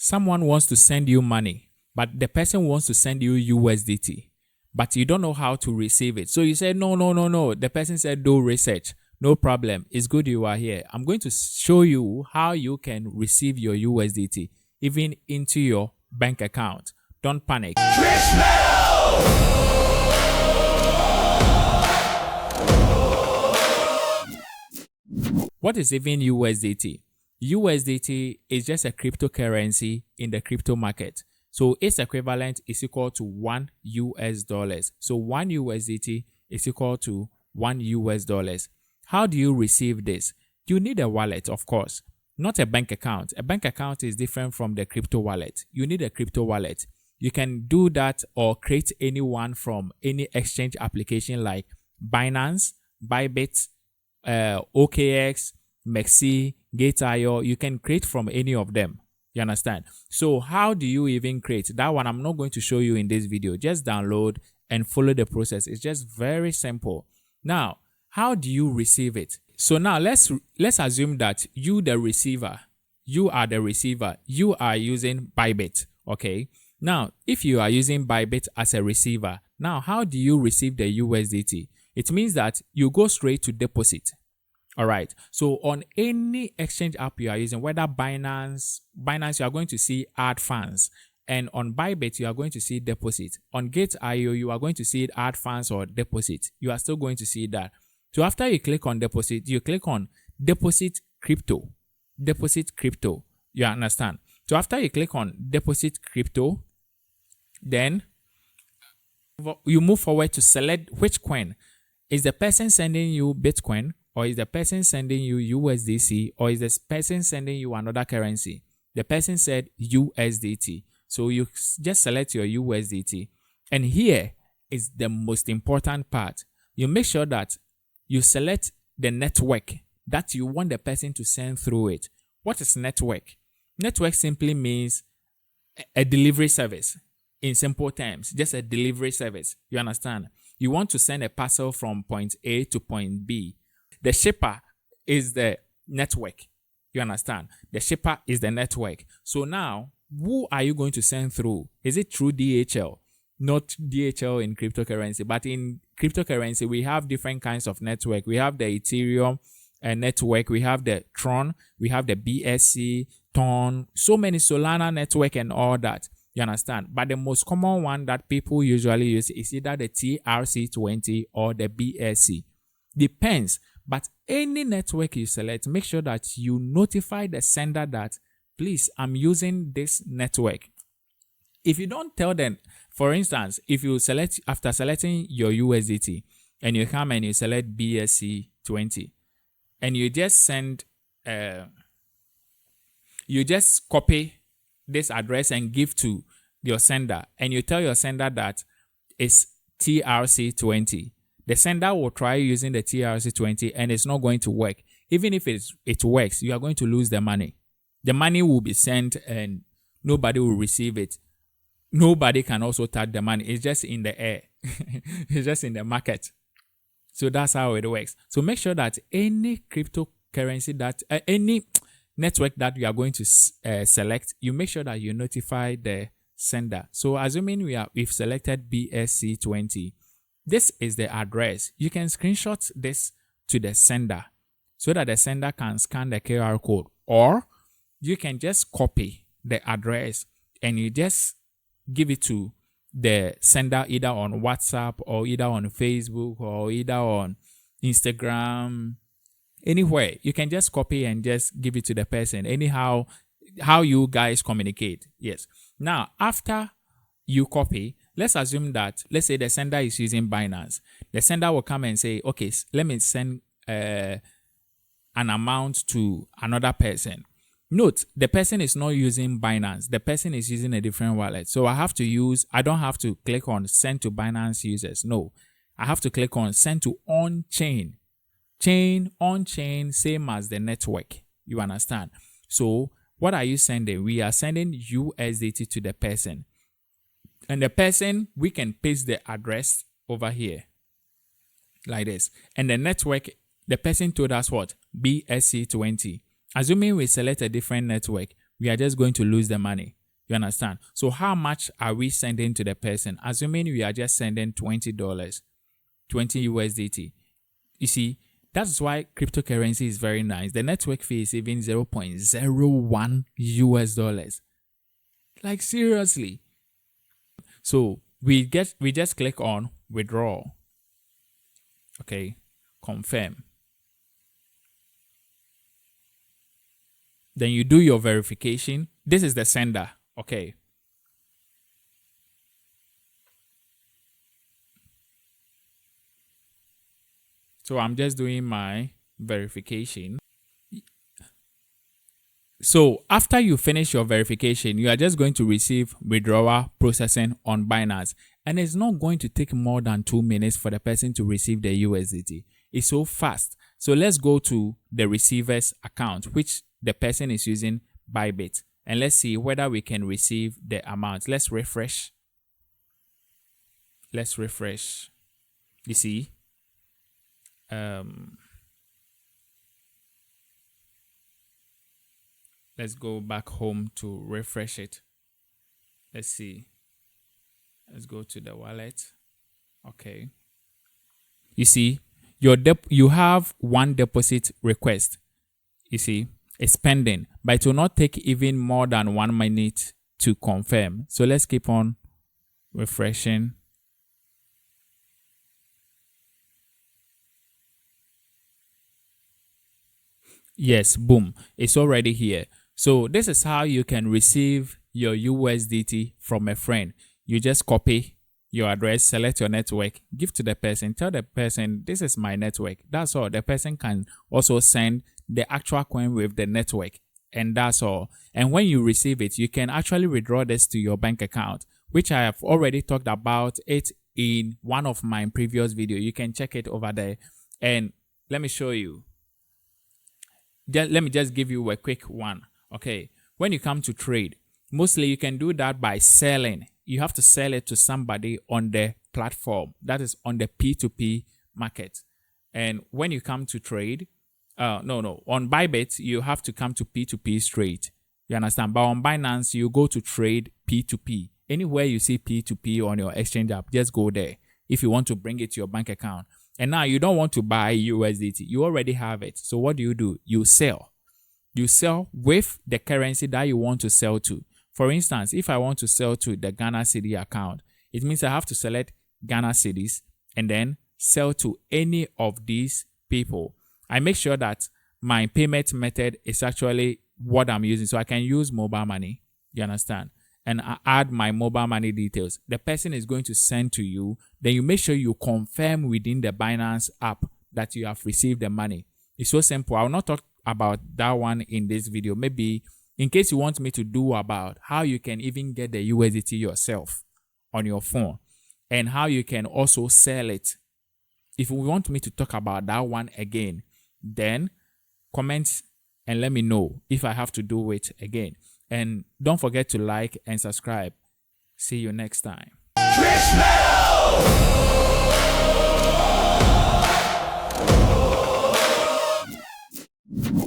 someone wants to send you money, but the person wants to send you USDT, but you don't know how to receive it. So you say, no. The person said, do research. No problem. It's good you are here. I'm going to show you how you can receive your USDT, even into your bank account. Don't panic. What is even USDT? USDT is just a cryptocurrency in the crypto market. So its equivalent is equal to $1. So 1 USDT is equal to $1. How do you receive this? You need a wallet, of course, not a bank account. A bank account is different from the crypto wallet. You need a crypto wallet. You can do that or create any one from any exchange application like Binance, Bybit, OKX, Mexi, Gate.io. You can create from any of them. You understand? So how do you even create? That one I'm not going to show you in this video. Just download and follow the process. It's just very simple. Now, how do you receive it? So now let's assume that you are the receiver. You are using Bybit. Okay. Now, if you are using Bybit as a receiver, now how do you receive the USDT? It means that you go straight to deposit. All right. So on any exchange app you are using, whether Binance, you are going to see add funds. And on Bybit, you are going to see deposit. On Gate.io, you are going to see add funds or deposit. You are still going to see that. So after you click on deposit, you click on deposit crypto. Deposit crypto. You understand? So after you click on deposit crypto, then you move forward to select which coin. Is the person sending you Bitcoin, or is the person sending you USDC, or is the person sending you another currency? The person said USDT. So you just select your USDT. And here is the most important part. You make sure that you select the network that you want the person to send through it. What is network? Network simply means a delivery service. In simple terms, just a delivery service. You understand? You want to send a parcel from point A to point B. The shipper is the network. You understand? The shipper is the network. So now, who are you going to send through? Is it through DHL? Not DHL in cryptocurrency, but in cryptocurrency, we have different kinds of network. We have the Ethereum network, we have the Tron, we have the BSC, Ton, so many Solana network and all that. You understand? But the most common one that people usually use is either the TRC20 or the BSC. Depends. But any network you select, make sure that you notify the sender that, please, I'm using this network. If you don't tell them, for instance, if you select, after selecting your USDT, and you come and you select BSC20, and you just send, you just copy this address and give to your sender, and you tell your sender that it's TRC20. The sender will try using the TRC20 and it's not going to work. Even if it works, you are going to lose the money. The money will be sent and nobody will receive it. Nobody can also touch the money. It's just in the air. It's just in the market. So that's how it works. So make sure that any cryptocurrency that, any network that you are going to select, you make sure that you notify the sender. So assuming we've selected BSC20, this is the address. You can screenshot this to the sender so that the sender can scan the QR code, or you can just copy the address and you just give it to the sender either on WhatsApp or either on Facebook or either on Instagram, anywhere. You can just copy and just give it to the person. Anyhow, how you guys communicate. Yes. Now, after you copy, let's assume that, let's say the sender is using Binance. The sender will come and say, okay, let me send an amount to another person. Note, the person is not using Binance. The person is using a different wallet. So I don't have to click on send to Binance users. No, I have to click on send to on-chain. On-chain, same as the network. You understand? So what are you sending? We are sending USDT to the person. And the person, we can paste the address over here like this. And the network, the person told us what? BSC20. Assuming we select a different network, we are just going to lose the money. You understand? So how much are we sending to the person? Assuming we are just sending $20, 20 USDT. You see, that's why cryptocurrency is very nice. The network fee is even 0.01 US dollars. Like seriously. So we just click on withdraw. Okay, confirm. Then you do your verification. This is the sender. Okay. So I'm just doing my verification. So after you finish your verification, you are just going to receive withdrawal processing on Binance. And it's not going to take more than 2 minutes for the person to receive the USDT. It's so fast. So let's go to the receiver's account, which the person is using Bybit. And let's see whether we can receive the amount. Let's refresh. Let's refresh. You see? Let's go back home to refresh it. Let's see. Let's go to the wallet. Okay. You see, you have one deposit request. You see, it's pending, but it will not take even more than 1 minute to confirm. So let's keep on refreshing. Yes, boom, it's already here. So this is how you can receive your USDT from a friend. You just copy your address, select your network, give to the person, tell the person, this is my network. That's all. The person can also send the actual coin with the network, and that's all. And when you receive it, you can actually withdraw this to your bank account, which I have already talked about it in one of my previous videos. You can check it over there. And let me show you. Let me just give you a quick one. Okay, when you come to trade, mostly you can do that by selling. You have to sell it to somebody on the platform, that is on the P2P market. And when you come to trade, on Bybit, you have to come to P2P straight. You understand? But on Binance, you go to trade P2P. Anywhere you see P2P on your exchange app, just go there if you want to bring it to your bank account. And now you don't want to buy USDT. You already have it. So what do? You sell. You sell with the currency that you want to sell to. For instance, if I want to sell to the Ghana Cedi account, it means I have to select Ghana Cedis and then sell to any of these people. I make sure that my payment method is actually what I'm using. So I can use mobile money. You understand? And I add my mobile money details. The person is going to send to you. Then you make sure you confirm within the Binance app that you have received the money. It's so simple. I will not talk about that one in this video. Maybe in case you want me to do about how you can even get the USDT yourself on your phone and how you can also sell it. If you want me to talk about that one again, then comment and let me know if I have to do it again. And don't forget to like and subscribe. See you next time.